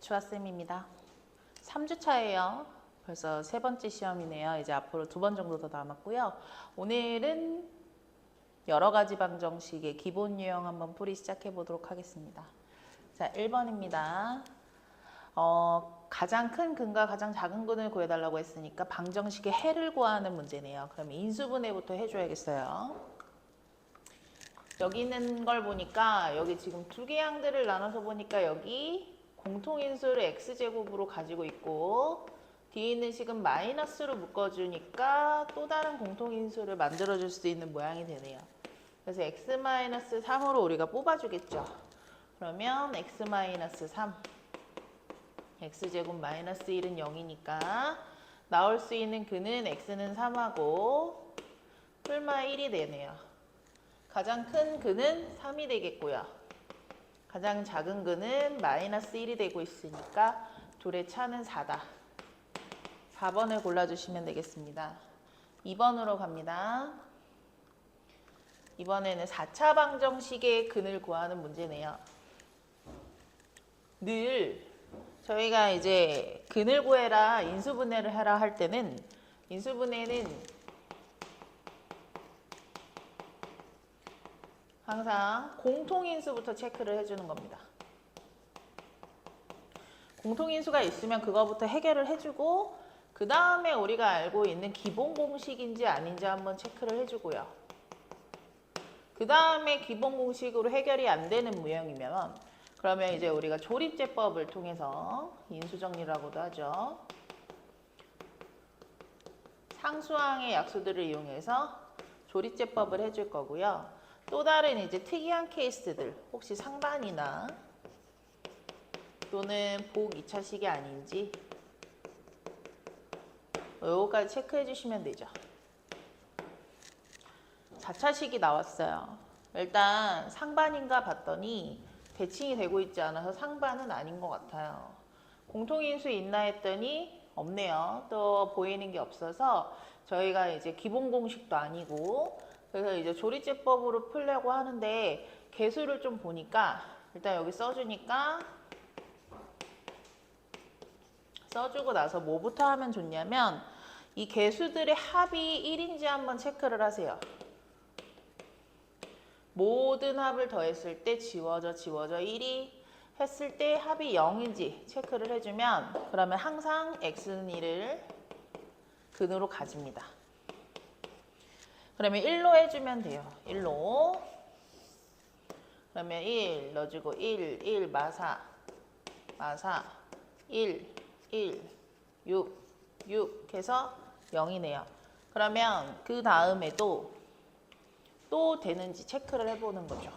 주아쌤입니다. 3주차예요. 벌써 세 번째 시험이네요. 이제 앞으로 2번 정도 더 남았고요. 오늘은 여러 가지 방정식의 기본 유형 한번 풀이 시작해 보도록 하겠습니다. 자, 1번입니다. 가장 큰 근과 가장 작은 근을 구해달라고 했으니까 방정식의 해를 구하는 문제네요. 그럼 인수분해부터 해줘야겠어요. 여기 있는 걸 보니까 여기 지금 두 개의 항들을 나눠서 보니까 여기 공통인수를 x제곱으로 가지고 있고 뒤에 있는 식은 마이너스로 묶어주니까 또 다른 공통인수를 만들어줄 수 있는 모양이 되네요. 그래서 x-3으로 우리가 뽑아주겠죠. 그러면 x-3 x제곱 마이너스 1은 0이니까 나올 수 있는 근은 x는 3하고 풀마 1이 되네요. 가장 큰 근은 3이 되겠고요. 가장 작은 근은 마이너스 1이 되고 있으니까 둘의 차는 4다. 4번을 골라주시면 되겠습니다. 2번으로 갑니다. 이번에는 4차 방정식의 근을 구하는 문제네요. 늘 저희가 이제 근을 구해라, 인수분해를 해라 할 때는 인수분해는 항상 공통인수부터 체크를 해주는 겁니다. 공통인수가 있으면 그거부터 해결을 해주고 그 다음에 우리가 알고 있는 기본 공식인지 아닌지 한번 체크를 해주고요. 그 다음에 기본 공식으로 해결이 안 되는 무형이면 그러면 이제 우리가 조립제법을 통해서 인수정리라고도 하죠. 상수항의 약수들을 이용해서 조립제법을 해줄 거고요. 또 다른 이제 특이한 케이스들, 혹시 상반이나 또는 복 2차식이 아닌지 요거까지 체크해 주시면 되죠. 4차식이 나왔어요. 일단 상반인가 봤더니 대칭이 되고 있지 않아서 상반은 아닌 것 같아요. 공통인수 있나 했더니 없네요. 또 보이는 게 없어서 저희가 이제 기본 공식도 아니고 그래서 이제 조립제법으로 풀려고 하는데 개수를 좀 보니까 일단 여기 써주니까 써주고 나서 뭐부터 하면 좋냐면 이 개수들의 합이 1인지 한번 체크를 하세요. 모든 합을 더했을 때 지워져 1이 했을 때 합이 0인지 체크를 해주면 그러면 항상 x는 1을 근으로 가집니다. 그러면 1로 해주면 돼요. 1로. 그러면 1 넣어주고 1 마사 1 6 해서 0이네요. 그러면 그 다음에도 또 되는지 체크를 해보는 거죠.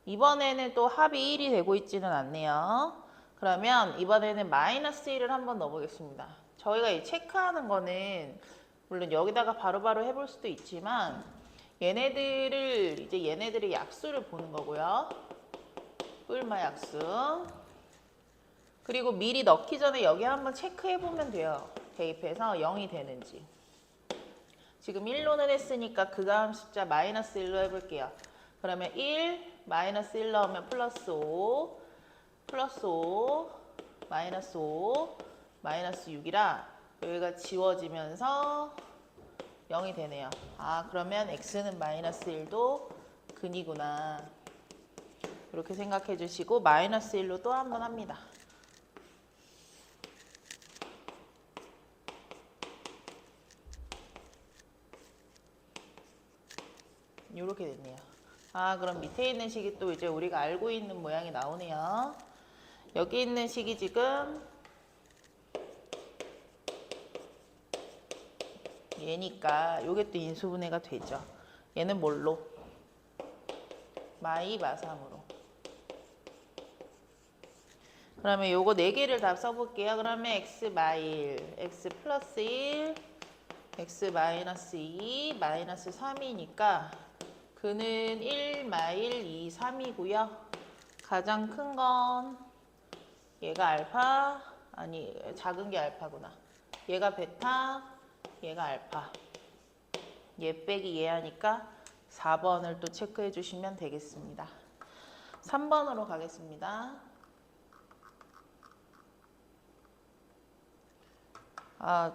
이번에는 또 합이 1이 되고 있지는 않네요. 그러면 이번에는 마이너스 1을 한번 넣어보겠습니다. 저희가 이 체크하는 거는 물론 여기다가 바로바로 해볼 수도 있지만 얘네들의 약수를 보는 거고요. 뿔마 약수. 그리고 미리 넣기 전에 여기 한번 체크해보면 돼요. 대입해서 0이 되는지. 지금 1로는 했으니까 그 다음 숫자 마이너스 1로 해볼게요. 그러면 1, 마이너스 1 넣으면 플러스 5, 마이너스 5, 마이너스 6이라 여기가 지워지면서 0이 되네요. 아, 그러면 x는 마이너스 1도 근이구나. 이렇게 생각해 주시고 마이너스 1로 또 한 번 합니다. 이렇게 됐네요. 아, 그럼 밑에 있는 식이 또 이제 우리가 알고 있는 모양이 나오네요. 여기 있는 식이 지금 얘니까 요게 또 인수분해가 되죠. 얘는 뭘로? 마삼으로. 그러면 요거 4개를 다 써볼게요. 그러면 x 마일, x 플러스 1, x 마이너스 2, 마이너스 3이니까 그는 1 마일 2, 3이고요. 가장 큰 건 얘가 알파, 아니 작은 게 알파구나. 얘가 베타, 얘가 알파. 얘 빼기 얘 하니까 4번을 또 체크해 주시면 되겠습니다. 3번으로 가겠습니다.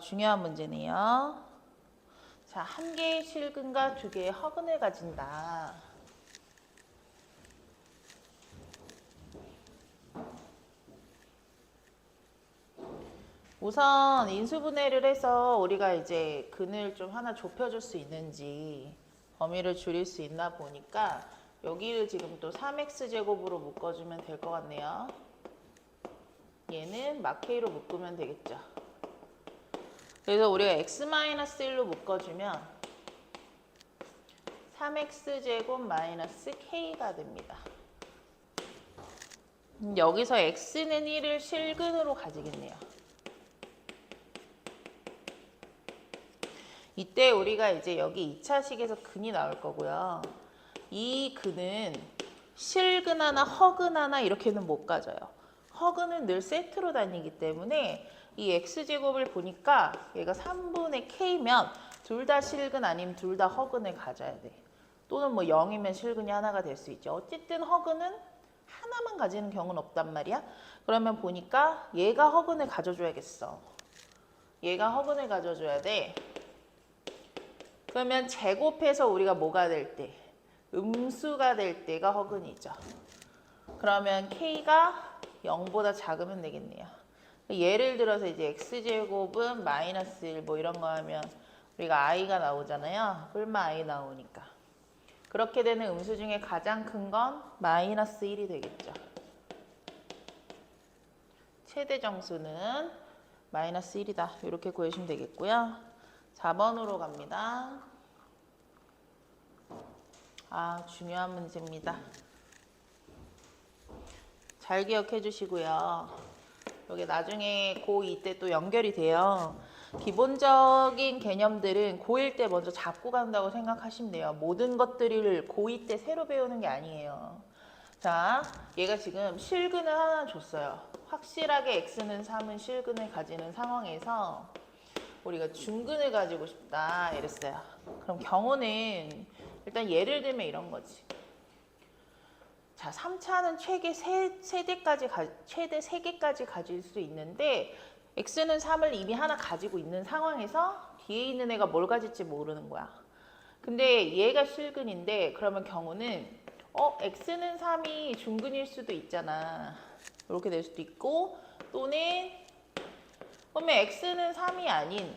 중요한 문제네요. 자, 한 개의 실근과 두 개의 허근을 가진다. 우선 인수분해를 해서 우리가 이제 근을 좀 하나 좁혀줄 수 있는지 범위를 줄일 수 있나 보니까 여기를 지금 또 3x제곱으로 묶어주면 될 것 같네요. 얘는 마케이로 묶으면 되겠죠. 그래서 우리가 x-1로 묶어주면 3x제곱 마이너스 k가 됩니다. 여기서 x는 1을 실근으로 가지겠네요. 이때 우리가 이제 여기 2차식에서 근이 나올 거고요. 이 근은 실근 하나, 허근 하나 이렇게는 못 가져요. 허근은 늘 세트로 다니기 때문에 이 x제곱을 보니까 얘가 3분의 k면 둘 다 실근 아니면 둘 다 허근을 가져야 돼. 또는 뭐 0이면 실근이 하나가 될 수 있죠. 어쨌든 허근은 하나만 가지는 경우는 없단 말이야. 그러면 보니까 얘가 허근을 가져줘야겠어. 얘가 허근을 가져줘야 돼. 그러면 제곱해서 우리가 뭐가 될 때? 음수가 될 때가 허근이죠. 그러면 k가 0보다 작으면 되겠네요. 예를 들어서 이제 x제곱은 마이너스 1 뭐 이런 거 하면 우리가 i가 나오잖아요. 뿔마 i 나오니까. 그렇게 되는 음수 중에 가장 큰 건 마이너스 1이 되겠죠. 최대 정수는 마이너스 1이다. 이렇게 구해주시면 되겠고요. 4번으로 갑니다. 중요한 문제입니다. 잘 기억해 주시고요. 여기 나중에 고2 때 또 연결이 돼요. 기본적인 개념들은 고1 때 먼저 잡고 간다고 생각하시면 돼요. 모든 것들을 고2 때 새로 배우는 게 아니에요. 자, 얘가 지금 실근을 하나 줬어요. 확실하게 x는 3은 실근을 가지는 상황에서 우리가 중근을 가지고 싶다 이랬어요. 그럼 경우는 일단 예를 들면 이런 거지. 자, 3차는 최대 3개까지 가질 수 있는데 x는 3을 이미 하나 가지고 있는 상황에서 뒤에 있는 애가 뭘 가질지 모르는 거야. 근데 얘가 실근인데 그러면 경우는 x는 3이 중근일 수도 있잖아. 이렇게 될 수도 있고 또는 그러면 x는 3이 아닌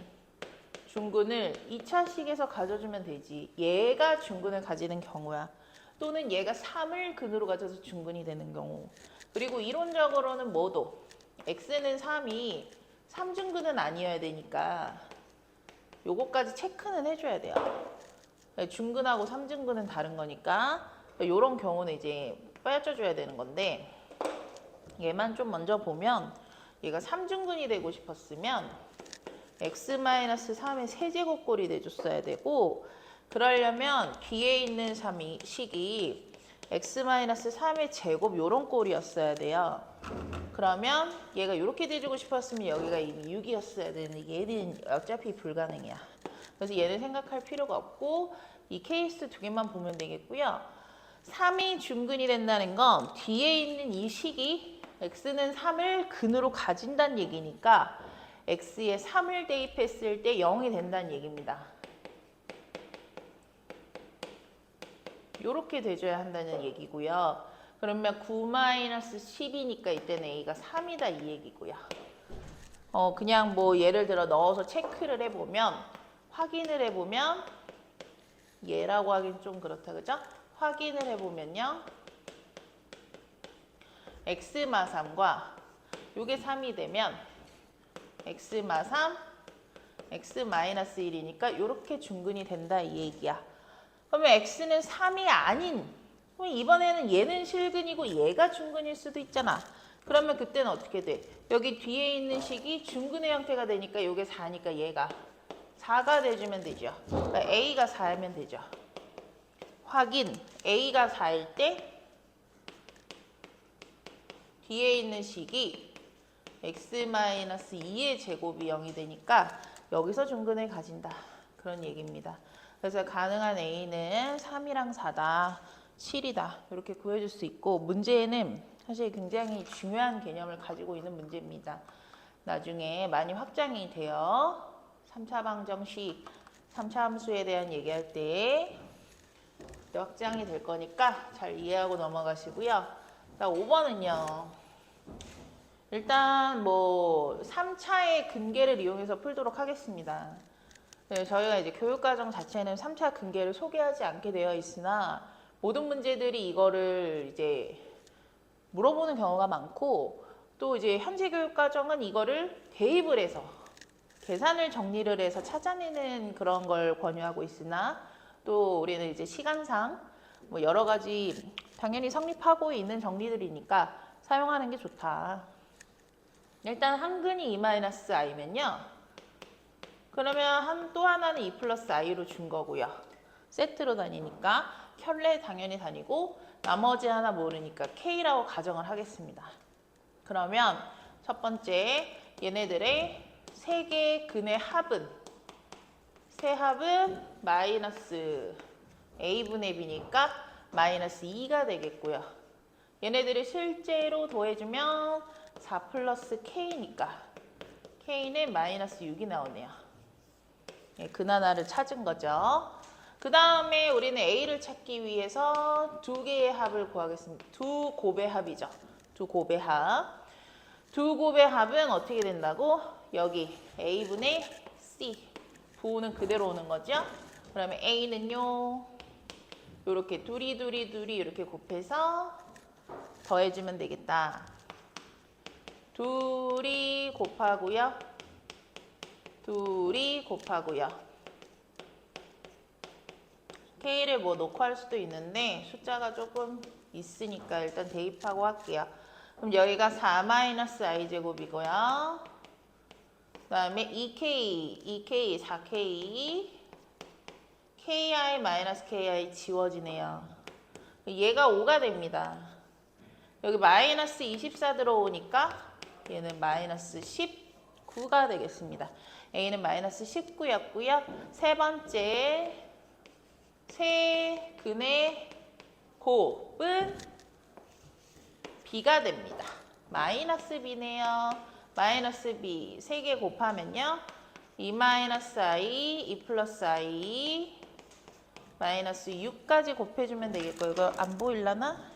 중근을 2차식에서 가져주면 되지. 얘가 중근을 가지는 경우야. 또는 얘가 3을 근으로 가져서 중근이 되는 경우. 그리고 이론적으로는 뭐도 x는 3이 3중근은 아니어야 되니까 요거까지 체크는 해줘야 돼요. 중근하고 3중근은 다른 거니까 요런 경우는 이제 빠져줘야 되는 건데 얘만 좀 먼저 보면 얘가 3중근이 되고 싶었으면 x-3의 세제곱꼴이 돼줬어야 되고 그러려면 뒤에 있는 식이 x-3의 제곱 요런 꼴이었어야 돼요. 그러면 얘가 이렇게 돼주고 싶었으면 여기가 이미 6이었어야 되는데 얘는 어차피 불가능이야. 그래서 얘는 생각할 필요가 없고 이 케이스 두 개만 보면 되겠고요. 3이 중근이 된다는 건 뒤에 있는 이 식이 x는 3을 근으로 가진다는 얘기니까 x에 3을 대입했을 때 0이 된다는 얘기입니다. 이렇게 돼줘야 한다는 얘기고요. 그러면 9-10이니까 이때는 a가 3이다 이 얘기고요. 그냥 뭐 예를 들어 넣어서 체크를 해보면 확인을 해보면 얘라고 하긴 좀 그렇다 그죠? 확인을 해보면요. x마3과 요게 3이 되면 x마3, x-1이니까 이렇게 중근이 된다 이 얘기야. 그러면 x는 3이 아닌 그럼 이번에는 얘는 실근이고 얘가 중근일 수도 있잖아. 그러면 그때는 어떻게 돼? 여기 뒤에 있는 식이 중근의 형태가 되니까 이게 4니까 얘가 4가 돼주면 되죠. 그러니까 a가 4면 되죠. 확인 a가 4일 때 뒤에 있는 식이 x-2의 제곱이 0이 되니까 여기서 중근을 가진다. 그런 얘기입니다. 그래서 가능한 a는 3이랑 4다, 7이다. 이렇게 구해줄 수 있고 문제에는 사실 굉장히 중요한 개념을 가지고 있는 문제입니다. 나중에 많이 확장이 돼요. 3차 방정식, 3차 함수에 대한 얘기할 때 그때 확장이 될 거니까 잘 이해하고 넘어가시고요. 자, 5번은요. 일단 뭐 3차의 근계를 이용해서 풀도록 하겠습니다. 네, 저희가 이제 교육과정 자체는 3차 근계를 소개하지 않게 되어 있으나 모든 문제들이 이거를 이제 물어보는 경우가 많고 또 이제 현재 교육과정은 이거를 대입을 해서 계산을 정리를 해서 찾아내는 그런 걸 권유하고 있으나 또 우리는 이제 시간상 뭐 여러 가지 당연히 성립하고 있는 정리들이니까 사용하는 게 좋다. 일단 한근이 2-i면요. 그러면 또 하나는 2 플러스 i로 준 거고요. 세트로 다니니까 켤레 당연히 다니고 나머지 하나 모르니까 k라고 가정을 하겠습니다. 그러면 첫 번째 얘네들의 세 개의 근의 합은 마이너스 a분의 b니까 마이너스 2가 되겠고요. 얘네들을 실제로 더해주면 4 플러스 k니까 k는 마이너스 6이 나오네요. 네, 근하나를 찾은 거죠. 그 다음에 우리는 a를 찾기 위해서 두 개의 합을 구하겠습니다. 두 곱의 합이죠. 두 곱의 합. 두 곱의 합은 어떻게 된다고? 여기 a분의 c. 부호는 그대로 오는 거죠. 그러면 a는요. 이렇게 둘이 이렇게 곱해서 더해주면 되겠다. 둘이 곱하고요. k를 뭐 놓고 할 수도 있는데 숫자가 조금 있으니까 일단 대입하고 할게요. 그럼 여기가 4-i제곱이고요. 그 다음에 2k, 4k, ki-ki 지워지네요. 얘가 5가 됩니다. 여기 마이너스 24 들어오니까 얘는 마이너스 19가 되겠습니다. a는 마이너스 19였고요. 세 번째 세 근의 곱은 b가 됩니다. 마이너스 b네요. 마이너스 b 3개 곱하면요. 2-i, 2 플러스 i 마이너스 6까지 곱해주면 되겠고 이거 안 보일라나?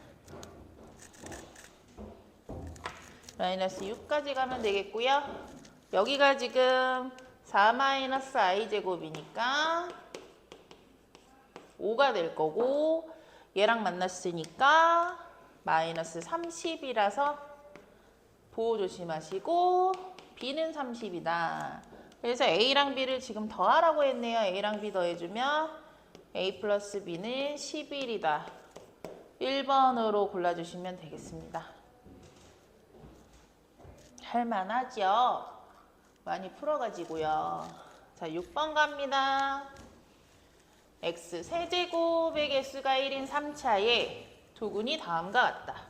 마이너스 6까지 가면 되겠고요. 여기가 지금 4-i 제곱이니까 5가 될 거고 얘랑 만났으니까 마이너스 30이라서 보호 조심하시고 b는 30이다. 그래서 a랑 b를 지금 더하라고 했네요. a랑 b 더해주면 a 플러스 b는 11이다. 1번으로 골라주시면 되겠습니다. 할만하죠? 많이 풀어가지고요. 자, 6번 갑니다. x 세제곱의 개수가 1인 3차에 두근이 다음과 같다.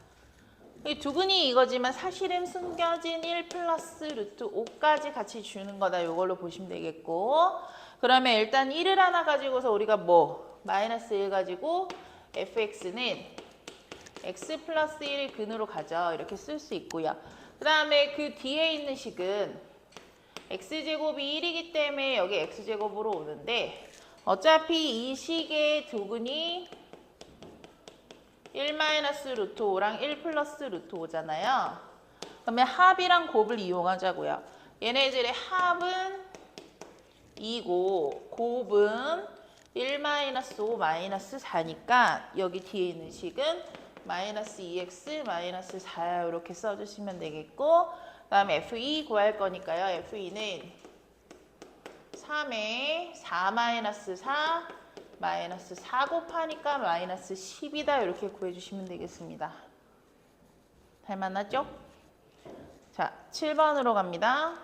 이 두근이 이거지만 사실은 숨겨진 1 플러스 루트 5까지 같이 주는 거다. 이걸로 보시면 되겠고 그러면 일단 1을 하나 가지고서 우리가 뭐 마이너스 1 가지고 fx는 x 플러스 1을 근으로 가져. 이렇게 쓸 수 있고요. 그 다음에 그 뒤에 있는 식은 x제곱이 1이기 때문에 여기 x제곱으로 오는데 어차피 이 식의 두근이 1 마이너스 루트 5랑 1 플러스 루트 5잖아요. 그러면 합이랑 곱을 이용하자고요. 얘네들의 합은 2고 곱은 1 마이너스 5 마이너스 4니까 여기 뒤에 있는 식은 마이너스 2x 마이너스 4 이렇게 써주시면 되겠고 그 다음에 f2 구할 거니까요. f2는 3에 4 마이너스 4 마이너스 4 곱하니까 마이너스 10이다. 이렇게 구해주시면 되겠습니다. 할만하죠? 자, 7번으로 갑니다.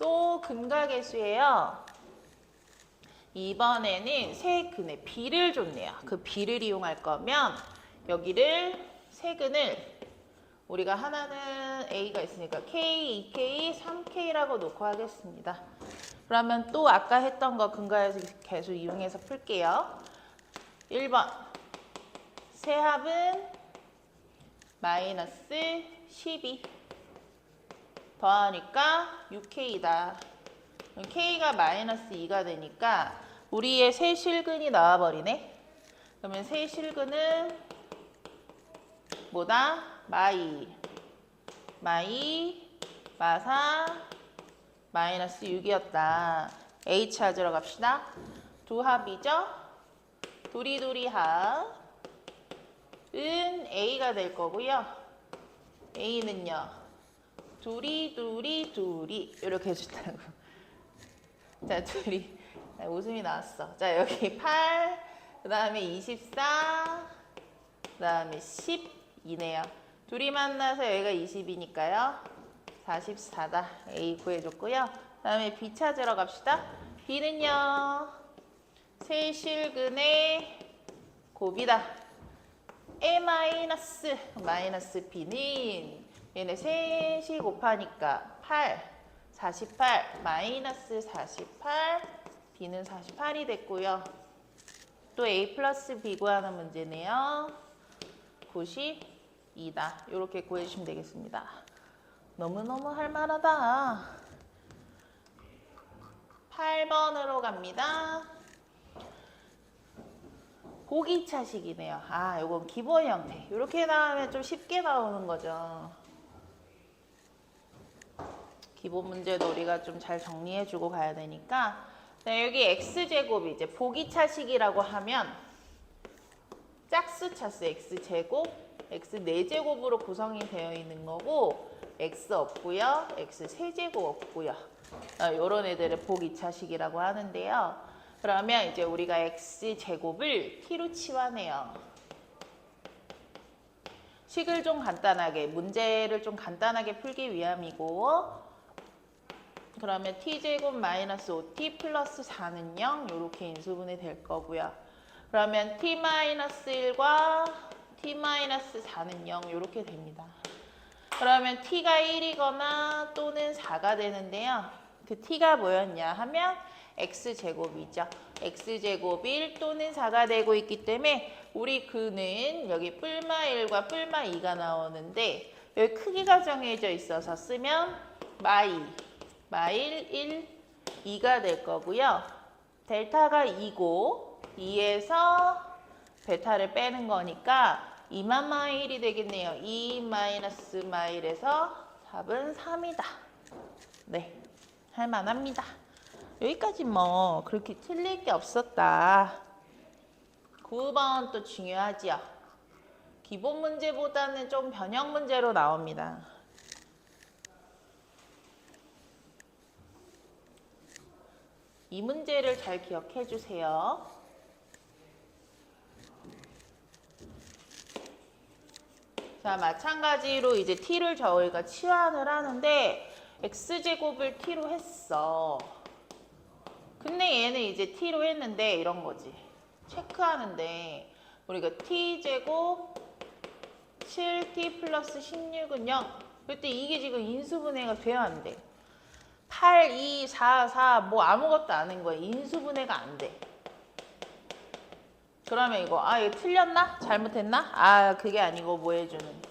또 근각계수예요. 이번에는 세 근의 b를 줬네요. 그 b를 이용할 거면 여기를 세 근을 우리가 하나는 a가 있으니까 k, 2k, 3k라고 놓고 하겠습니다. 그러면 또 아까 했던 거 근각계수 이용해서 풀게요. 1번 세 합은 마이너스 12 더하니까 6K다. K가 마이너스 2가 되니까 우리의 세실근이 나와버리네. 그러면 세실근은 뭐다? 마사 마이너스 6이었다. H 찾으러 갑시다. 두 합이죠? 도리도리 합은 A가 될 거고요. A는요. 둘이 이렇게 해준다고. 자, 둘이 웃음이 나왔어. 자, 여기 8, 그 다음에 24, 그 다음에 10이네요. 둘이 만나서 여기가 20이니까요. 44다. A 구해줬고요. 그 다음에 B 찾으러 갑시다. B는요. 세실근의 곱이다. A 마이너스 B는 얘네 셋이 곱하니까 8, 48, 마이너스 48, B는 48이 됐고요. 또 A 플러스 B 구하는 문제네요. 92다. 이렇게 구해주시면 되겠습니다. 너무너무 할만하다. 8번으로 갑니다. 보기차식이네요. 아, 요건 기본 형태. 이렇게 나오면 좀 쉽게 나오는 거죠. 기본 문제도 우리가 좀 잘 정리해주고 가야 되니까. 자, 여기 x제곱이 이제 보기차식이라고 하면 짝수차수 x제곱, x 4제곱으로 구성이 되어 있는 거고 x 없고요. x 세제곱 없고요. 요런 애들을 보기차식이라고 하는데요. 그러면 이제 우리가 x제곱을 t로 치환해요. 식을 좀 간단하게, 문제를 좀 간단하게 풀기 위함이고, 그러면 t제곱 마이너스 5t 플러스 4는 0 이렇게 인수분해 될 거고요. 그러면 t 마이너스 1과 t 마이너스 4는 0 이렇게 됩니다. 그러면 t가 1이거나 또는 4가 되는데요. 그 t가 뭐였냐 하면 x제곱이죠. x제곱이 1 또는 4가 되고 있기 때문에 우리 그는 여기 뿔마 1과 뿔마 2가 나오는데 여기 크기가 정해져 있어서 쓰면 마일 1, 2가 될 거고요. 델타가 2고 2에서 베타를 빼는 거니까 2만 마일이 되겠네요. 2 마이너스 마일에서 답은 3이다. 네, 할만합니다. 여기까지 뭐 그렇게 틀릴 게 없었다. 9번 또 중요하지요. 기본 문제보다는 좀 변형 문제로 나옵니다. 이 문제를 잘 기억해 주세요. 자, 마찬가지로 이제 t를 저희가 치환을 하는데 x제곱을 t로 했어. 근데 얘는 이제 t로 했는데 이런 거지. 체크하는데 우리가 t제곱 7t 플러스 16은 0. 그때 이게 지금 인수분해가 돼야 안 돼. 8, 2, 4, 4 뭐 아무것도 안 한 거야. 인수분해가 안 돼. 그러면 이거 이거 틀렸나? 잘못했나? 그게 아니고 뭐 해주는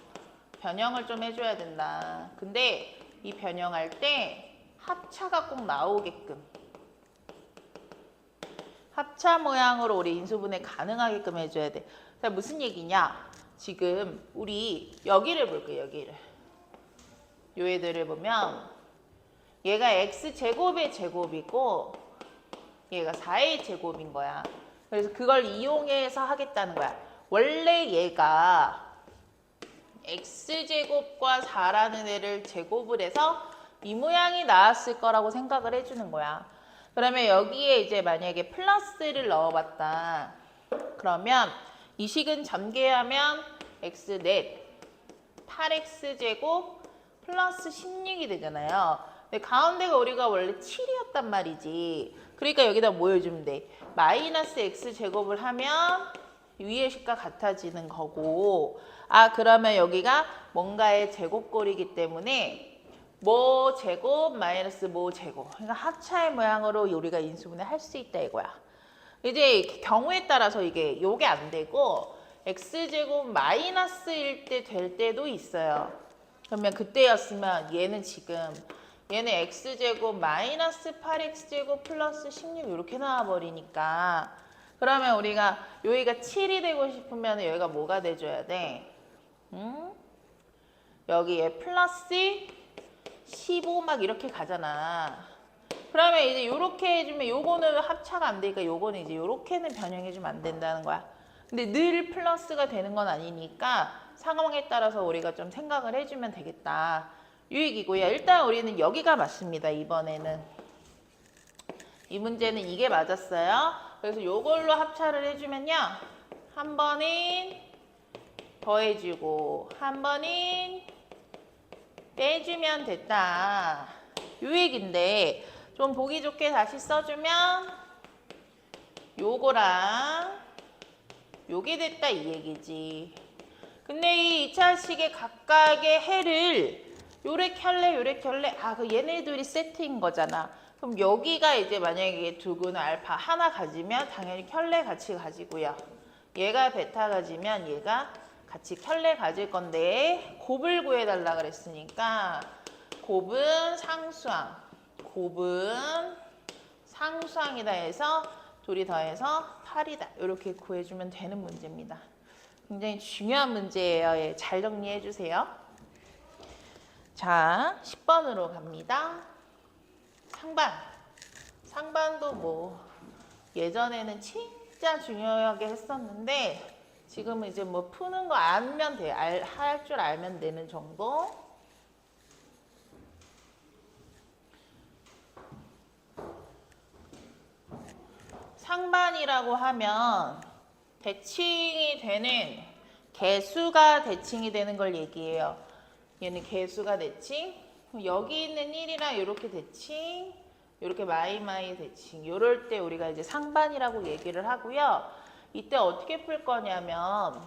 변형을 좀 해줘야 된다. 근데 이 변형할 때 합차가 꼭 나오게끔 합차 모양으로 우리 인수분해 가능하게끔 해줘야 돼. 자, 무슨 얘기냐? 지금 우리 여기를 볼게요. 여기를. 요 애들을 보면 얘가 x제곱의 제곱이고 얘가 4의 제곱인 거야. 그래서 그걸 이용해서 하겠다는 거야. 원래 얘가 x제곱과 4라는 애를 제곱을 해서 이 모양이 나왔을 거라고 생각을 해주는 거야. 그러면 여기에 이제 만약에 플러스를 넣어봤다. 그러면 이 식은 전개하면 x넷 8x제곱 플러스 16이 되잖아요. 근데 가운데가 우리가 원래 7이었단 말이지. 그러니까 여기다 뭐 해주면 돼? 마이너스 x제곱을 하면 위의 식과 같아지는 거고, 그러면 여기가 뭔가의 제곱꼴이기 때문에 뭐 제곱 마이너스 뭐 제곱, 그러니까 합차의 모양으로 우리가 인수분해 할 수 있다 이거야. 이제 경우에 따라서 요게 안 되고 x제곱 마이너스일 때 될 때도 있어요. 그러면 그때였으면 얘는 지금 얘는 x제곱 마이너스 8x제곱 플러스 16 이렇게 나와버리니까 그러면 우리가 여기가 7이 되고 싶으면 여기가 뭐가 돼줘야 돼? 여기에 플러스 15 막 이렇게 가잖아. 그러면 이제 요렇게 해주면 요거는 합차가 안 되니까 요거는 이제 요렇게는 변형해주면 안 된다는 거야. 근데 늘 플러스가 되는 건 아니니까 상황에 따라서 우리가 좀 생각을 해주면 되겠다. 이 얘기고요. 일단 우리는 여기가 맞습니다. 이번에는. 이 문제는 이게 맞았어요. 그래서 요걸로 합차를 해주면요. 한 번은 더해주고 한 번은 빼주면 됐다. 요 얘기인데 좀 보기 좋게 다시 써주면 요거랑 요게 됐다 이 얘기지. 근데 이 2차식의 각각의 해를 요래 켤레 요래 켤레 그 얘네들이 세트인 거잖아. 그럼 여기가 이제 만약에 두근은 알파 하나 가지면 당연히 켤레 같이 가지고요. 얘가 베타 가지면 얘가 같이 켤레 가질 건데 곱을 구해달라 그랬으니까 곱은 상수항, 곱은 상수항이다 해서 둘이 더해서 8이다. 이렇게 구해주면 되는 문제입니다. 굉장히 중요한 문제예요. 예, 잘 정리해 주세요. 자, 10번으로 갑니다. 상반. 상반도 뭐 예전에는 진짜 중요하게 했었는데 지금은 이제 뭐 푸는 거 알면 돼. 할 줄 알면 되는 정도. 상반이라고 하면 대칭이 되는 개수가 대칭이 되는 걸 얘기해요. 얘는 개수가 대칭. 여기 있는 1이랑 이렇게 대칭, 이렇게 마이마이 대칭. 이럴 때 우리가 이제 상반이라고 얘기를 하고요. 이때 어떻게 풀 거냐면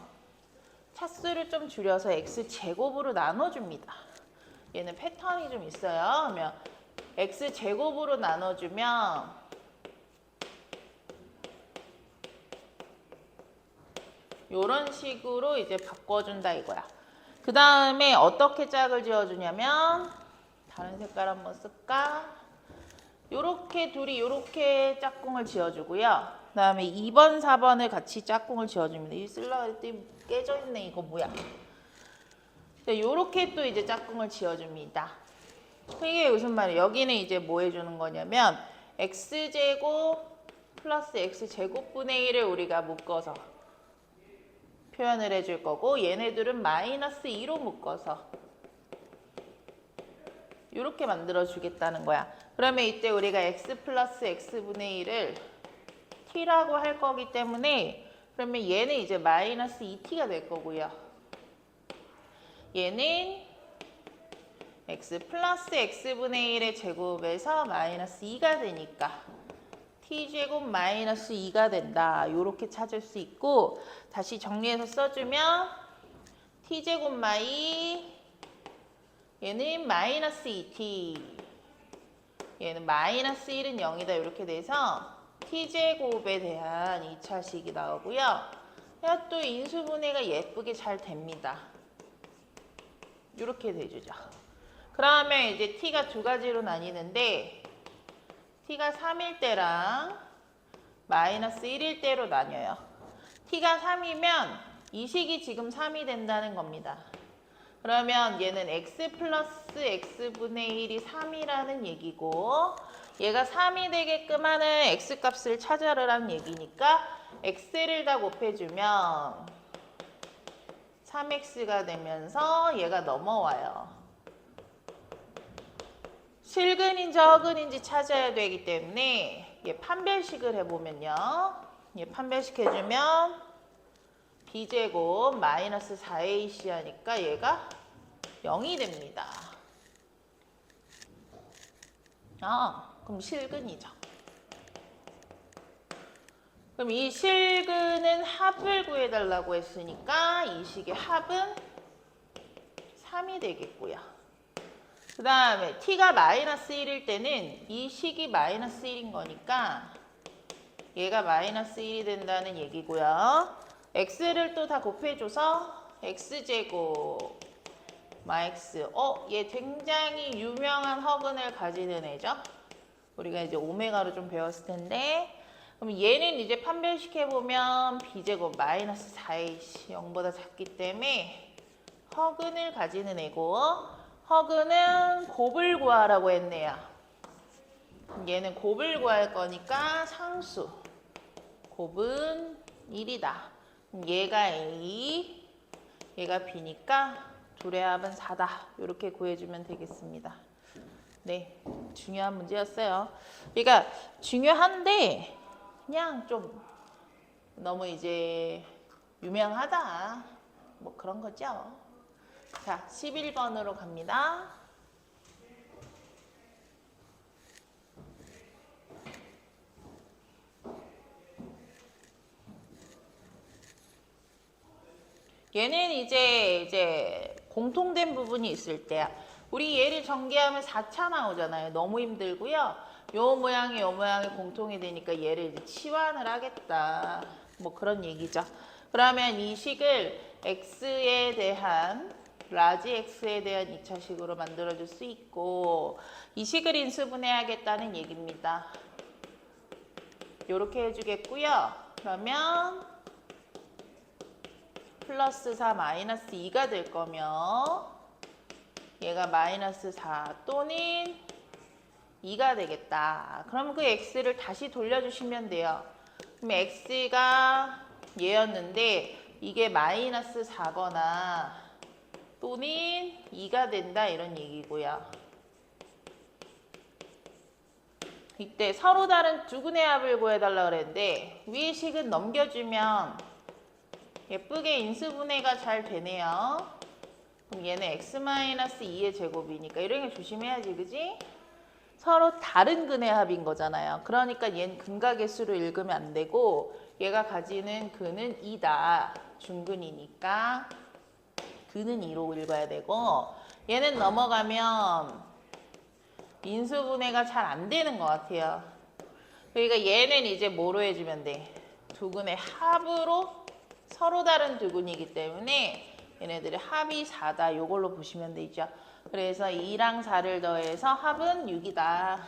차수를 좀 줄여서 x제곱으로 나눠줍니다. 얘는 패턴이 좀 있어요. 그러면 x제곱으로 나눠주면 이런 식으로 이제 바꿔준다 이거야. 그 다음에 어떻게 짝을 지어주냐면 다른 색깔 한번 쓸까? 요렇게 둘이 요렇게 짝꿍을 지어주고요. 그 다음에 2번, 4번을 같이 짝꿍을 지어줍니다. 이 쓸라 했더니 깨져있네. 이거 뭐야? 요렇게 또 이제 짝꿍을 지어줍니다. 이게 무슨 말이에요? 여기는 이제 뭐 해주는 거냐면 x제곱 플러스 x제곱분의 1을 우리가 묶어서 표현을 해줄 거고 얘네들은 마이너스 2로 묶어서 이렇게 만들어 주겠다는 거야. 그러면 이때 우리가 x 플러스 x분의 1을 t라고 할 거기 때문에 그러면 얘는 이제 마이너스 2t가 될 거고요. 얘는 x 플러스 x분의 1의 제곱에서 마이너스 2가 되니까 t제곱 마이너스 2가 된다. 이렇게 찾을 수 있고 다시 정리해서 써주면 t제곱 마이 얘는 마이너스 2t 얘는 마이너스 1은 0이다. 이렇게 돼서 t제곱에 대한 2차식이 나오고요. 또 인수분해가 예쁘게 잘 됩니다. 이렇게 돼주죠. 그러면 이제 t가 두 가지로 나뉘는데 t가 3일 때랑 마이너스 1일 때로 나뉘어요. t가 3이면 이 식이 지금 3이 된다는 겁니다. 그러면 얘는 x 플러스 x분의 1이 3이라는 얘기고 얘가 3이 되게끔 하는 x값을 찾아라는 얘기니까 x를 다 곱해주면 3x가 되면서 얘가 넘어와요. 실근인지 허근인지 찾아야 되기 때문에 얘 판별식을 해보면요. 얘 판별식 해주면 b제곱 마이너스 4ac 하니까 얘가 0이 됩니다. 그럼 실근이죠. 그럼 이 실근은 합을 구해달라고 했으니까 이 식의 합은 3이 되겠고요. 그 다음에 t가 마이너스 1일 때는 이 식이 마이너스 1인 거니까 얘가 마이너스 1이 된다는 얘기고요. x를 또 다 곱해줘서 x제곱 마x. 얘 굉장히 유명한 허근을 가지는 애죠. 우리가 이제 오메가로 좀 배웠을 텐데. 그럼 얘는 이제 판별시켜보면 b제곱 마이너스 4ac 0보다 작기 때문에 허근을 가지는 애고, 허근은 곱을 구하라고 했네요. 얘는 곱을 구할 거니까 상수. 곱은 1이다. 얘가 A, 얘가 B니까 둘의 합은 4다. 이렇게 구해주면 되겠습니다. 네, 중요한 문제였어요. 그러니까 중요한데 그냥 좀 너무 이제 유명하다. 뭐 그런 거죠. 자, 11번으로 갑니다. 얘는 이제 공통된 부분이 있을 때야. 우리 얘를 전개하면 4차 나오잖아요. 너무 힘들고요. 요 모양이 공통이 되니까 얘를 이제 치환을 하겠다. 뭐 그런 얘기죠. 그러면 이 식을 x에 대한 라지 x에 대한 2차식으로 만들어줄 수 있고, 이 식을 인수분해하겠다는 얘기입니다. 요렇게 해주겠고요. 그러면 플러스 4 마이너스 2가 될 거면 얘가 마이너스 4 또는 2가 되겠다. 그럼 그 x를 다시 돌려주시면 돼요. 그럼 x가 얘였는데 이게 마이너스 4거나 또는 2가 된다 이런 얘기고요. 이때 서로 다른 두근의 합을 구해달라 그랬는데 위의 식은 넘겨주면 예쁘게 인수분해가 잘 되네요. 그럼 얘는 x-2의 제곱이니까 이런 게 조심해야지, 그지? 서로 다른 근의 합인 거잖아요. 그러니까 얘는 근각의 수로 읽으면 안 되고 얘가 가지는 근은 2다. 중근이니까 근은 2로 읽어야 되고, 얘는 넘어가면 인수분해가 잘 안 되는 것 같아요. 그러니까 얘는 이제 뭐로 해주면 돼? 두 근의 합으로 서로 다른 두 근이기 때문에 얘네들의 합이 4다. 이걸로 보시면 되죠. 그래서 2랑 4를 더해서 합은 6이다.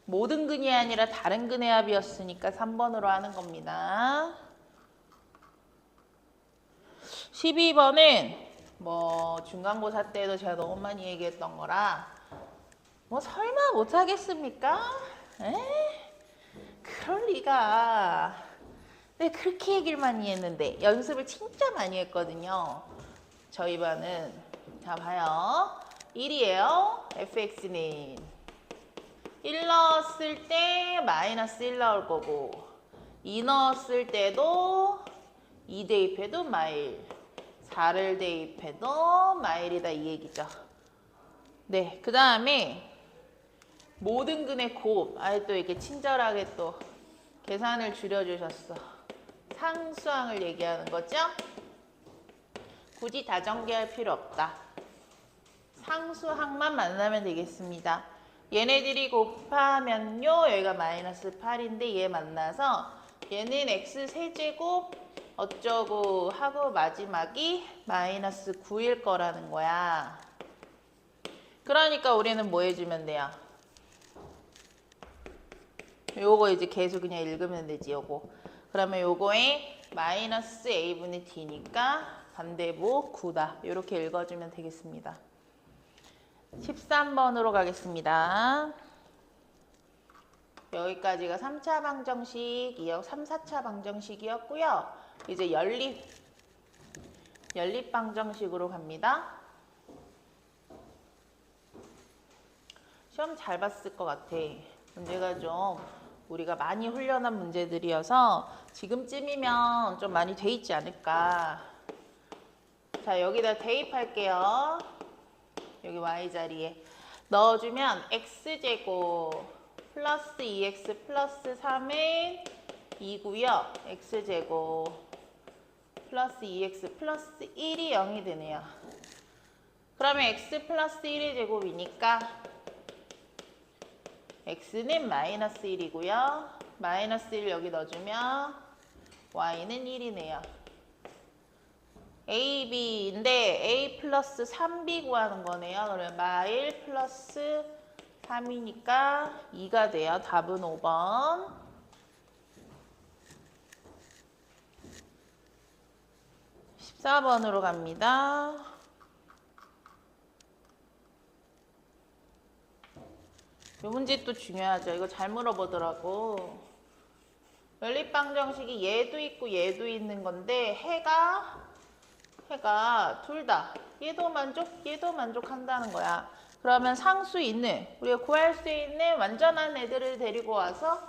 모든 근이 아니라 다른 근의 합이었으니까 3번으로 하는 겁니다. 12번은 뭐 중간고사 때도 제가 너무 많이 얘기했던 거라 뭐 설마 못하겠습니까? 에? 그럴 리가. 네, 그렇게 얘기를 많이 했는데 연습을 진짜 많이 했거든요. 저희 반은. 자, 봐요. 1이에요. fx는 1 넣었을 때 마이너스 1 나올 거고, 2 넣었을 때도 2 대입해도 마일, 4를 대입해도 마일이다 이 얘기죠. 네, 그 다음에 모든 근의 곱. 아예 또 이렇게 친절하게 또 계산을 줄여주셨어. 상수항을 얘기하는 거죠. 굳이 다 전개할 필요 없다. 상수항만 만나면 되겠습니다. 얘네들이 곱하면요, 여기가 마이너스 8인데 얘 만나서 얘는 x 세제곱 어쩌고 하고 마지막이 마이너스 9일 거라는 거야. 그러니까 우리는 뭐 해주면 돼요? 요거 이제 계속 그냥 읽으면 되지, 요거. 그러면 요거에 마이너스 a분의 d니까 반대부 9다. 이렇게 읽어주면 되겠습니다. 13번으로 가겠습니다. 여기까지가 3차 방정식, 3, 4차 방정식이었고요. 이제 연립 방정식으로 갑니다. 시험 잘 봤을 것 같아. 문제가 좀 우리가 많이 훈련한 문제들이어서 지금쯤이면 좀 많이 돼 있지 않을까. 자, 여기다 대입할게요. 여기 y자리에 넣어주면 x제곱 플러스 2x 플러스 3은 2고요. x제곱 플러스 2x 플러스 1이 0이 되네요. 그러면 x 플러스 1의 제곱이니까 x는 마이너스 1이고요. 마이너스 1 여기 넣어주면 y는 1이네요. a, b인데 a 플러스 3b 구하는 거네요. 그러면 마일 플러스 3이니까 2가 돼요. 답은 5번. 14번으로 갑니다. 이 문제 또 중요하죠. 이거 잘 물어보더라고. 연립방정식이 얘도 있고 얘도 있는 건데 해가 둘 다 얘도 만족한다는 거야. 그러면 상수 있는 우리가 구할 수 있는 완전한 애들을 데리고 와서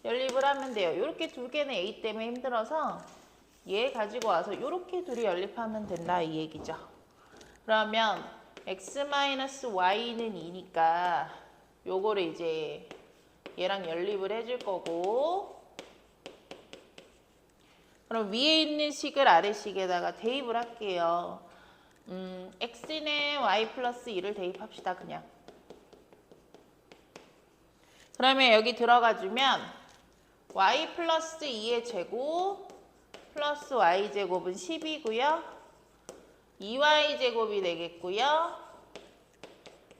연립을 하면 돼요. 이렇게 두 개는 A 때문에 힘들어서 얘 가지고 와서 이렇게 둘이 연립하면 된다 이 얘기죠. 그러면 x-y는 2니까 요거를 이제 얘랑 연립을 해줄 거고, 그럼 위에 있는 식을 아래 식에다가 대입을 할게요. x는 y 플러스 2를 대입합시다 그냥. 그러면 여기 들어가주면 y 플러스 2의 제곱 플러스 y 제곱은 10이고요. 2y 제곱이 되겠고요.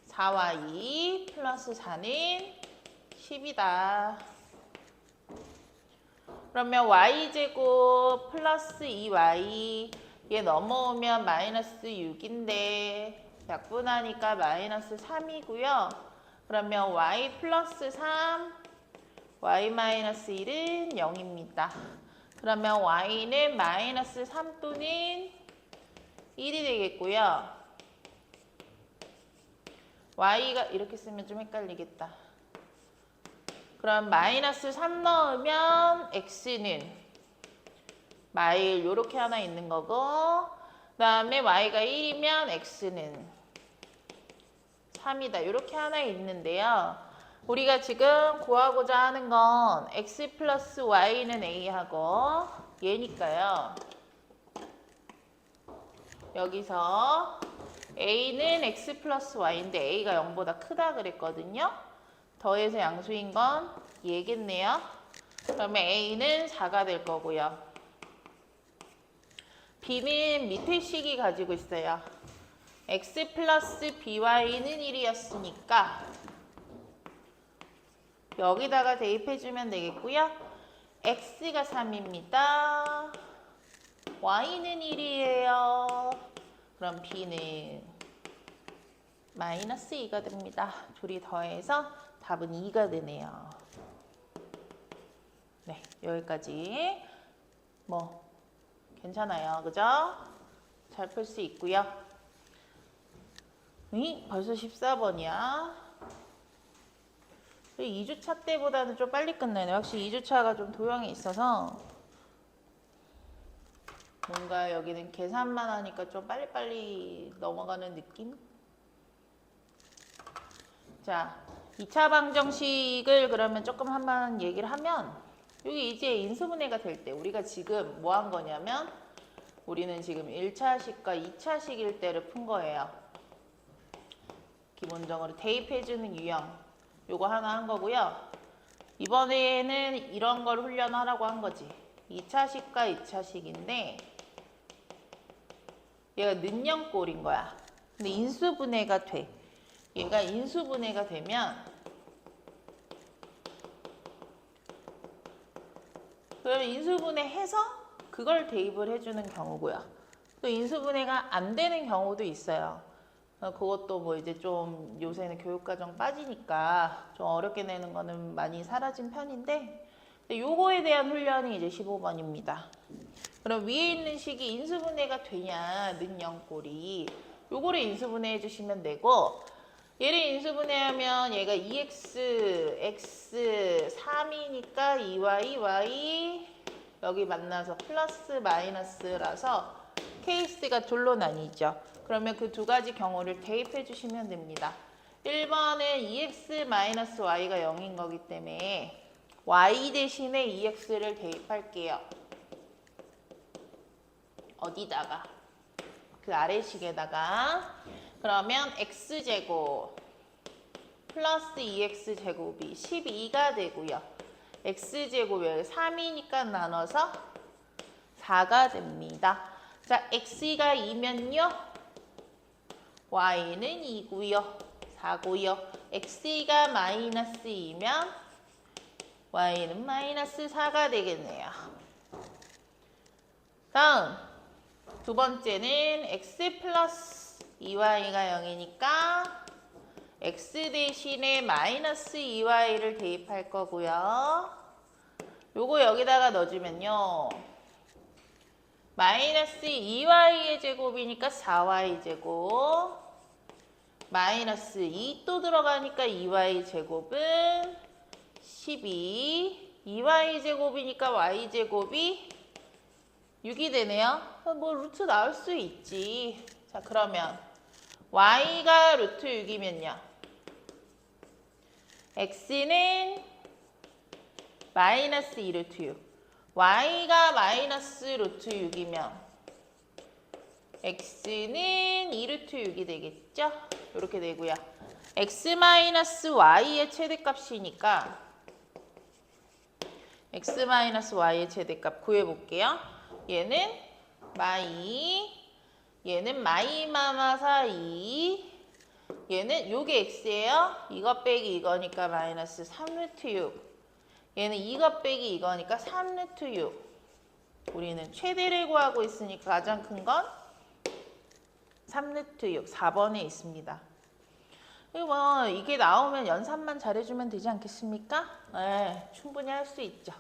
4y 플러스 4는 10이다. 그러면 y제곱 플러스 2y 얘 넘어오면 마이너스 6인데 약분하니까 마이너스 3이고요. 그러면 y 플러스 3, y 마이너스 1은 0입니다. 그러면 y는 마이너스 3 또는 1이 되겠고요. y가 이렇게 쓰면 좀 헷갈리겠다. 그럼 마이너스 3 넣으면 x는 마일 요렇게 하나 있는 거고, 그 다음에 y가 1이면 x는 3이다. 요렇게 하나 있는데요. 우리가 지금 구하고자 하는 건 x 플러스 y는 a하고 얘니까요. 여기서 a는 x 플러스 y인데 a가 0보다 크다 그랬거든요. 더해서 양수인 건 얘겠네요. 그러면 a는 4가 될 거고요. b는 밑에 식이 가지고 있어요. x 플러스 by는 1이었으니까 여기다가 대입해주면 되겠고요. x가 3입니다. y는 1이에요. 그럼 b는 마이너스 2가 됩니다. 둘이 더해서 답은 2가 되네요. 네, 여기까지 뭐 괜찮아요. 그죠? 잘 풀 수 있고요. 벌써 14번이야. 2주차 때보다는 좀 빨리 끝나네. 확실히 2주차가 좀 도형이 있어서 뭔가 여기는 계산만 하니까 좀 빨리빨리 넘어가는 느낌? 자, 2차 방정식을 그러면 조금 한번 얘기를 하면 여기 이제 인수분해가 될 때 우리가 지금 뭐 한 거냐면 우리는 지금 1차식과 2차식일 때를 푼 거예요. 기본적으로 대입해주는 유형 요거 하나 한 거고요. 이번에는 이런 걸 훈련하라고 한 거지. 2차식과 2차식인데 얘가 는형꼴인 거야. 근데 인수분해가 돼. 얘가 인수분해가 되면 그럼 인수분해해서 그걸 대입을 해주는 경우고요. 또 인수분해가 안 되는 경우도 있어요. 그것도 뭐 이제 좀 요새는 교육과정 빠지니까 좀 어렵게 내는 거는 많이 사라진 편인데 요거에 대한 훈련이 이제 15번입니다. 그럼 위에 있는 식이 인수분해가 되냐 는형꼴이 요거를 인수분해 해주시면 되고, 얘를 인수분해하면 얘가 2x, x 3이니까 2y, y 여기 만나서 플러스 마이너스라서 케이스가 둘로 나뉘죠. 그러면 그 두 가지 경우를 대입해 주시면 됩니다. 1번은 2x-y가 0인 거기 때문에 y 대신에 2x를 대입할게요. 어디다가? 그 아래식에다가. 그러면 x제곱 플러스 2x제곱이 12가 되고요. x제곱을 3이니까 나눠서 4가 됩니다. 자, x가 2면요. y는 2고요. 4고요. x가 마이너스 2면 y는 마이너스 4가 되겠네요. 다음 두 번째는 x 플러스 2y가 0이니까 x 대신에 마이너스 2y를 대입할 거고요. 요거 여기다가 넣어주면요. 마이너스 2y의 제곱이니까 4y 제곱 마이너스 2 또 들어가니까 2y 제곱은 12 2y 제곱이니까 y 제곱이 6이 되네요. 뭐 루트 나올 수 있지. 자, 그러면 y가 루트 6이면요. x는 마이너스 2 루트 6. y가 마이너스 루트 6이면 x는 2 루트 6이 되겠죠? 이렇게 되고요. x 마이너스 y의 최대값이니까 x 마이너스 y의 최대값 구해볼게요. 얘는 마이, 얘는 마이 마마사 2, 얘는 요게 x예요. 이거 빼기 이거니까 마이너스 3 루트 6. 얘는 이거 빼기 이거니까 3 루트 6. 우리는 최대를 구하고 있으니까 가장 큰 건 3 루트 6. 4번에 있습니다. 뭐 이게 나오면 연산만 잘해주면 되지 않겠습니까? 네, 충분히 할 수 있죠.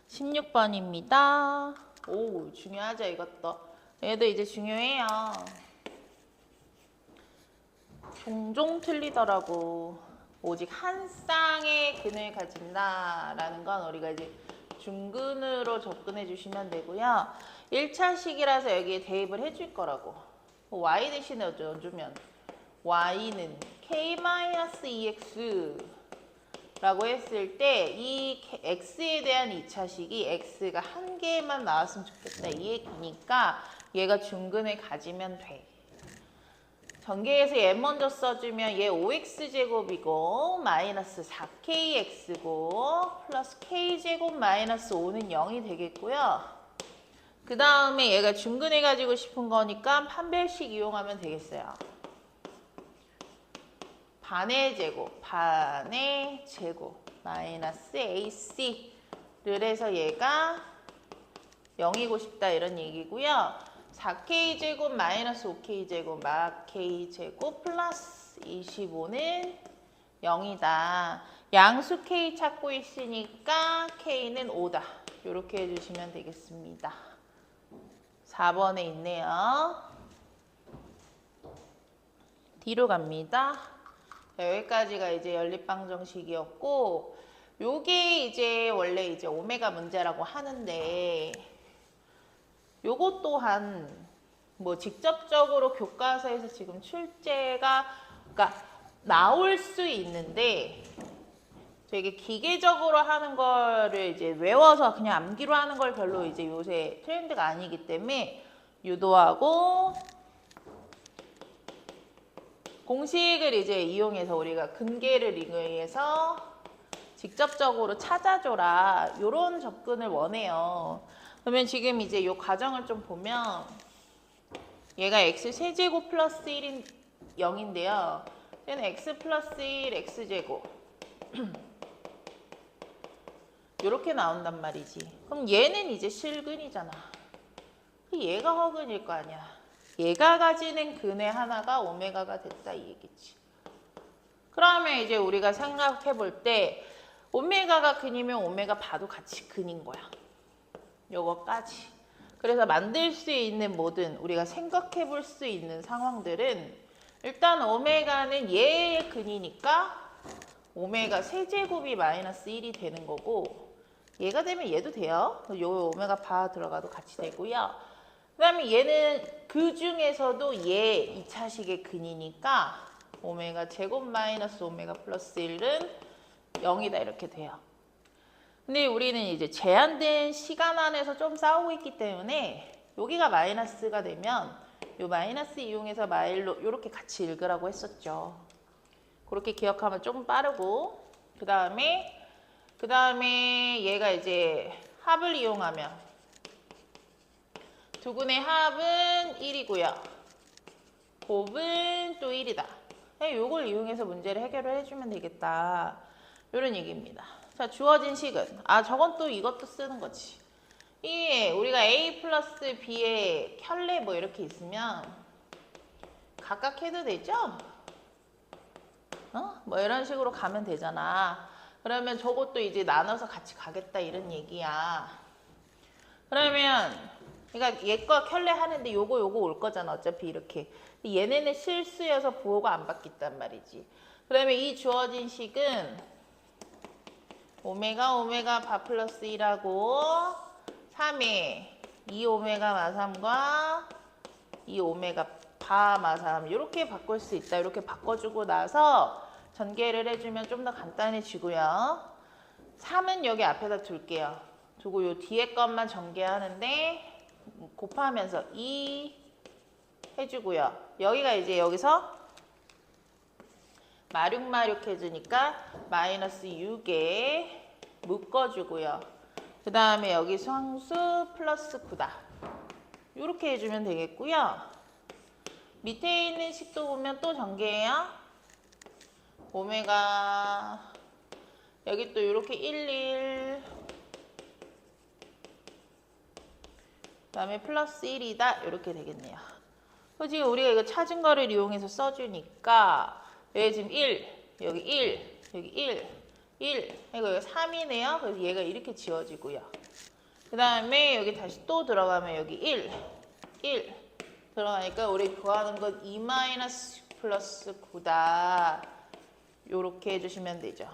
(16번입니다) 오, 중요하죠, 이것도. 얘도 이제 중요해요. 종종 틀리더라고. 오직 한 쌍의 근을 가진다라는 건 우리가 이제 중근으로 접근해 주시면 되고요. 1차식이라서 여기에 대입을 해줄 거라고. y 대신에 넣어주면 y는 k-2x 라고 했을 때 이 x에 대한 2차식이 x가 한 개만 나왔으면 좋겠다 이 얘기니까 얘가 중근을 가지면 돼. 전개해서 얘 먼저 써주면 얘 5x제곱이고 마이너스 4kx고 플러스 k제곱 마이너스 5는 0이 되겠고요. 그 다음에 얘가 중근을 가지고 싶은 거니까 판별식 이용하면 되겠어요. 반의 제곱 마이너스 AC를 해서 얘가 0이고 싶다 이런 얘기고요. 4K제곱 마이너스 5K제곱 마K제곱 플러스 25는 0이다. 양수 K 찾고 있으니까 K는 5다. 이렇게 해주시면 되겠습니다. 4번에 있네요. 뒤로 갑니다. 여기까지가 이제 연립방정식이었고, 요게 이제 원래 이제 오메가 문제라고 하는데, 요것 또한 뭐 직접적으로 교과서에서 지금 출제가 그러니까 나올 수 있는데, 되게 기계적으로 하는 거를 이제 외워서 그냥 암기로 하는 걸 별로 이제 요새 트렌드가 아니기 때문에 유도하고. 공식을 이제 이용해서 우리가 근계를 이용해서 직접적으로 찾아줘라 이런 접근을 원해요. 그러면 지금 이제 이 과정을 좀 보면 얘가 x 세제곱 플러스 1인 0인데요. 얘는 x 플러스 1 x제곱 이렇게 나온단 말이지. 그럼 얘는 이제 실근이잖아. 얘가 허근일 거 아니야. 얘가 가지는 근의 하나가 오메가가 됐다 이 얘기지. 그러면 이제 우리가 생각해 볼 때 오메가가 근이면 오메가 바도 같이 근인 거야. 요거까지. 그래서 만들 수 있는 모든 우리가 생각해 볼 수 있는 상황들은 일단 오메가는 얘의 근이니까 오메가 세제곱이 마이너스 1이 되는 거고, 얘가 되면 얘도 돼요. 요 오메가 바 들어가도 같이 되고요. 그 다음에 얘는 그 중에서도 얘 2차식의 근이니까 오메가 제곱 마이너스 오메가 플러스 1은 0이다 이렇게 돼요. 근데 우리는 이제 제한된 시간 안에서 좀 싸우고 있기 때문에 여기가 마이너스가 되면 요 마이너스 이용해서 마일로 이렇게 같이 읽으라고 했었죠. 그렇게 기억하면 좀 빠르고 그 다음에 얘가 이제 합을 이용하면 두근의 합은 1이고요. 곱은 또 1이다. 요걸 이용해서 문제를 해결을 해주면 되겠다. 이런 얘기입니다. 자, 주어진 식은 저건 또 이것도 쓰는 거지. 우리가 A 플러스 B의 켤레 뭐 이렇게 있으면 각각 해도 되죠? 뭐 이런 식으로 가면 되잖아. 그러면 저것도 이제 나눠서 같이 가겠다 이런 얘기야. 그러면 그러니까 얘과 켤레 하는데 요거 올 거잖아. 어차피 이렇게. 얘네는 실수여서 부호가 안 바뀌었단 말이지. 그러면 이 주어진 식은 오메가 바 플러스 1하고 3에 2오메가 마3과 2오메가 바 마3 이렇게 바꿀 수 있다. 이렇게 바꿔주고 나서 전개를 해주면 좀 더 간단해지고요. 3은 여기 앞에다 둘게요. 두고 요 뒤에 것만 전개하는데 곱하면서 2 해주고요. 여기가 이제 여기서 마륙 해주니까 마이너스 6에 묶어주고요. 그 다음에 여기 상수 플러스 9다. 이렇게 해주면 되겠고요. 밑에 있는 식도 보면 또 전개해요. 오메가 여기 또 이렇게 1, 그 다음에 플러스 1이다. 이렇게 되겠네요. 지금 우리가 이거 찾은 거를 이용해서 써주니까 여기 지금 1, 여기 1, 여기 1, 이거 3이네요. 그래서 얘가 이렇게 지워지고요. 그 다음에 여기 다시 또 들어가면 여기 1 들어가니까 우리 구하는 건 2 마이너스 플러스 9다. 요렇게 해주시면 되죠.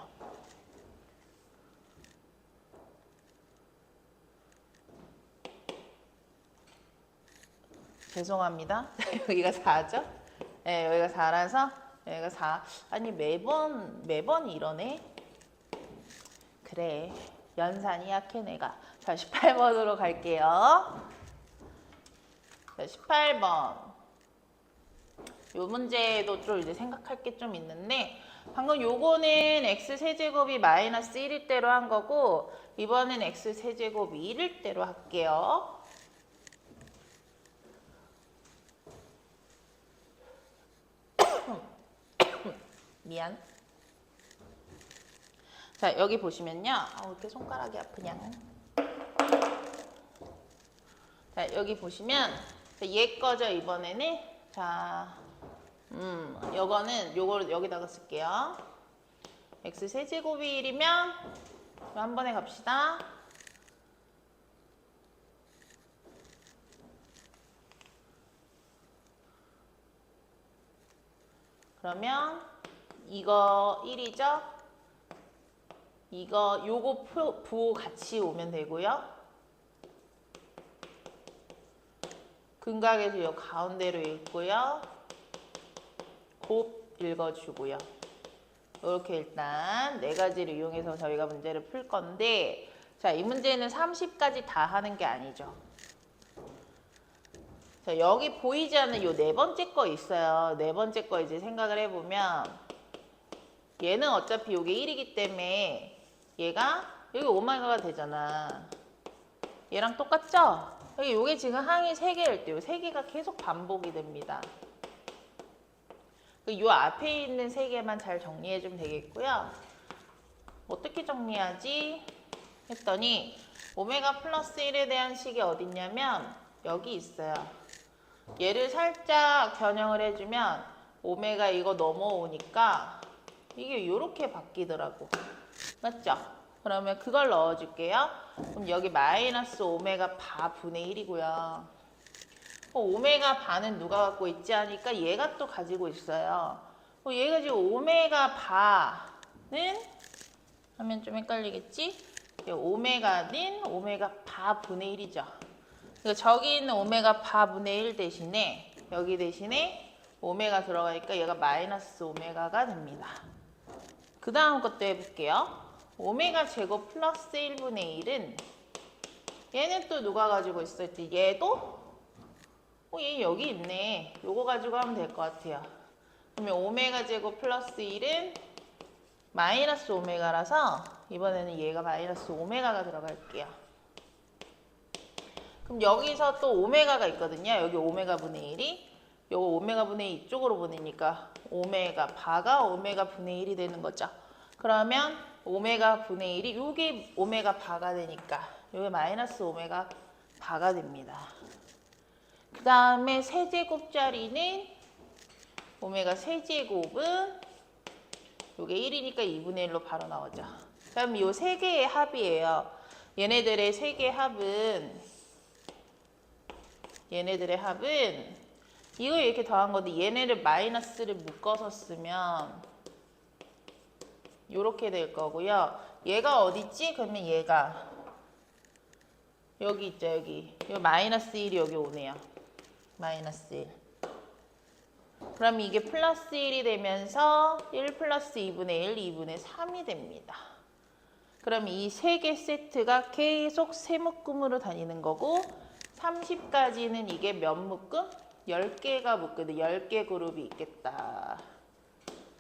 죄송합니다. 여기가 4죠? 네, 여기가 4라서 여기가 4. 아니 매번 이러네. 그래. 연산이 약해 내가. 자, 18번으로 갈게요. 자, 18번. 요 문제도 좀 이제 생각할 게 좀 있는데 방금 요거는 x세제곱이 마이너스 1일 대로 한 거고 이번엔 x세제곱이 1일 대로 할게요. 미안. 자, 여기 보시면요. 왜 이렇게 손가락이 아프냐. 자, 여기 보시면 얘 거죠, 이번에는. 자, 요거를 여기다가 쓸게요. x세제곱이 1이면 한 번에 갑시다. 그러면 이거 1이죠? 요거 부호 같이 오면 되고요. 근각에서 요 가운데로 읽고요. 곱 읽어주고요. 이렇게 일단 4가지를 이용해서 저희가 문제를 풀 건데 자, 이 문제는 30까지 다 하는 게 아니죠. 자, 여기 보이지 않는 요 4번째 거 있어요. 4번째 거 이제 생각을 해보면 얘는 어차피 요게 1이기 때문에 얘가 여기 오메가가 되잖아. 얘랑 똑같죠? 여기 요게 지금 항이 3개일 때 요 3개가 계속 반복이 됩니다. 요 앞에 있는 3개만 잘 정리해주면 되겠고요. 어떻게 정리하지? 했더니 오메가 플러스 1에 대한 식이 어딨냐면 여기 있어요. 얘를 살짝 변형을 해주면 오메가 이거 넘어오니까 이게 이렇게 바뀌더라고. 맞죠? 그러면 그걸 넣어줄게요. 그럼 여기 마이너스 오메가 바 분의 1이고요. 오메가 바는 누가 갖고 있지 하니까 얘가 또 가지고 있어요. 얘가 지금 오메가 바는 하면 좀 헷갈리겠지? 오메가는 오메가 바 분의 1이죠. 그러니까 저기 있는 오메가 바 분의 1 대신에 여기 대신에 오메가 들어가니까 얘가 마이너스 오메가가 됩니다. 그 다음 것도 해볼게요. 오메가 제곱 플러스 1분의 1은 얘는 또 누가 가지고 있었지? 얘도 얘 여기 있네. 요거 가지고 하면 될 것 같아요. 그러면 오메가 제곱 플러스 1은 마이너스 오메가라서 이번에는 얘가 마이너스 오메가가 들어갈게요. 그럼 여기서 또 오메가가 있거든요. 여기 오메가 분의 1이 요거 오메가 분의 2 이쪽으로 보내니까 오메가 바가 오메가 분의 1이 되는 거죠. 그러면 오메가 분의 1이 요게 오메가 바가 되니까 요게 마이너스 오메가 바가 됩니다. 그 다음에 세제곱짜리는 오메가 세제곱은 요게 1이니까 2분의 1로 바로 나오죠. 그럼 요 세 개의 합이에요. 얘네들의 이거 이렇게 더한 건데 얘네를 마이너스를 묶어서 쓰면 요렇게 될 거고요. 얘가 어디 있지? 그러면 얘가 여기 있죠. 여기. 요 마이너스 1이 여기 오네요. 마이너스 1. 그럼 이게 플러스 1이 되면서 1 플러스 2분의 1, 2분의 3이 됩니다. 그럼 이 세 개 세트가 계속 세 묶음으로 다니는 거고 30까지는 이게 몇 묶음? 10개가 묶거든. 10개 그룹이 있겠다.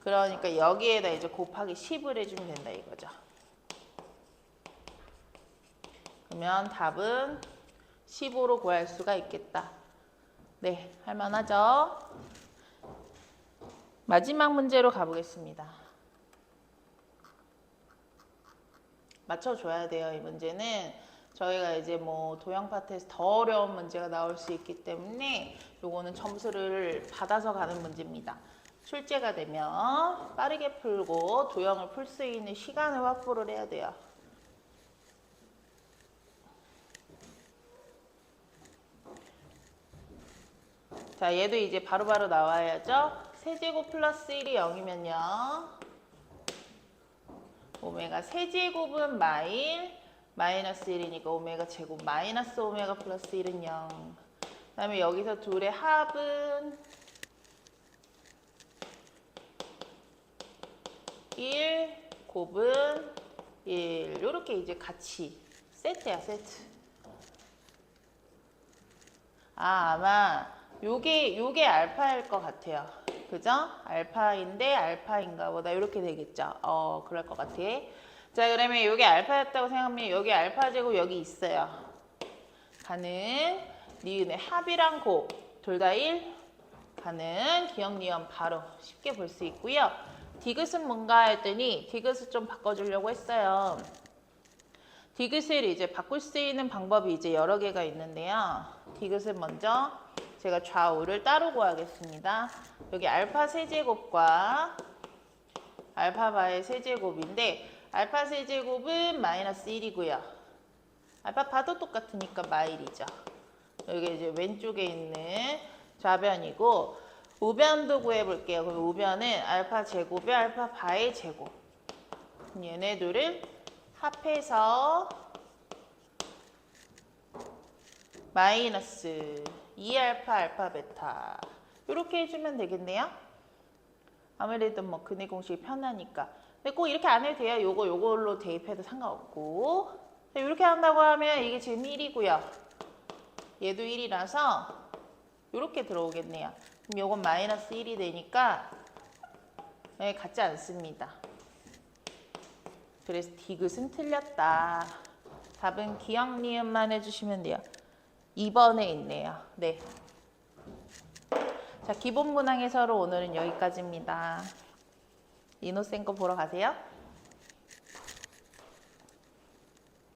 그러니까 여기에다 이제 곱하기 10을 해주면 된다 이거죠. 그러면 답은 15로 구할 수가 있겠다. 네, 할만하죠? 마지막 문제로 가보겠습니다. 맞춰줘야 돼요. 이 문제는 저희가 이제 뭐 도형 파트에서 더 어려운 문제가 나올 수 있기 때문에 요거는 점수를 받아서 가는 문제입니다. 출제가 되면 빠르게 풀고 도형을 풀 수 있는 시간을 확보를 해야 돼요. 자, 얘도 이제 바로바로 나와야죠. 세제곱 플러스 1이 0이면요. 오메가 세제곱은 마이너스 1이니까 오메가 제곱 마이너스 오메가 플러스 1은 0. 그 다음에 여기서 둘의 합은 1, 곱은 1. 요렇게 이제 같이 세트야, 세트. 아마 요게 알파일 것 같아요. 그죠? 알파인데 알파인가 보다. 이렇게 되겠죠. 그럴 것 같아. 자, 그러면 요게 알파였다고 생각하면 여기 알파 제곱 여기 있어요. 가는 니은의 합이랑 곱. 둘 다 1. 가는 기억 니은 바로 쉽게 볼 수 있고요. 디귿은 뭔가 했더니 디귿을 좀 바꿔주려고 했어요. 디귿을 이제 바꿀 수 있는 방법이 이제 여러 개가 있는데요. 디귿을 먼저 제가 좌우를 따로 구하겠습니다. 여기 알파 세제곱과 알파바의 세제곱인데 알파 세제곱은 마이너스 1이고요. 알파바도 똑같으니까 마일이죠. 여기 이제 왼쪽에 있는 좌변이고 우변도 구해볼게요. 그럼 우변은 알파 제곱에 알파바의 제곱. 얘네들을 합해서 마이너스 2알파 알파 베타 이렇게 해주면 되겠네요. 아무래도 뭐 근해 공식이 편하니까. 근데 꼭 이렇게 안 해도 돼요. 요걸로 대입해도 상관없고. 이렇게 한다고 하면 이게 지금 1이고요. 얘도 1이라서 이렇게 들어오겠네요. 그럼 요건 마이너스 1이 되니까 네, 같지 않습니다. 그래서 디귿은 틀렸다. 답은 기억 니은만 해주시면 돼요. 2번에 있네요. 네. 자, 기본 문항 해설은 오늘은 여기까지입니다. 이노센 거 보러 가세요.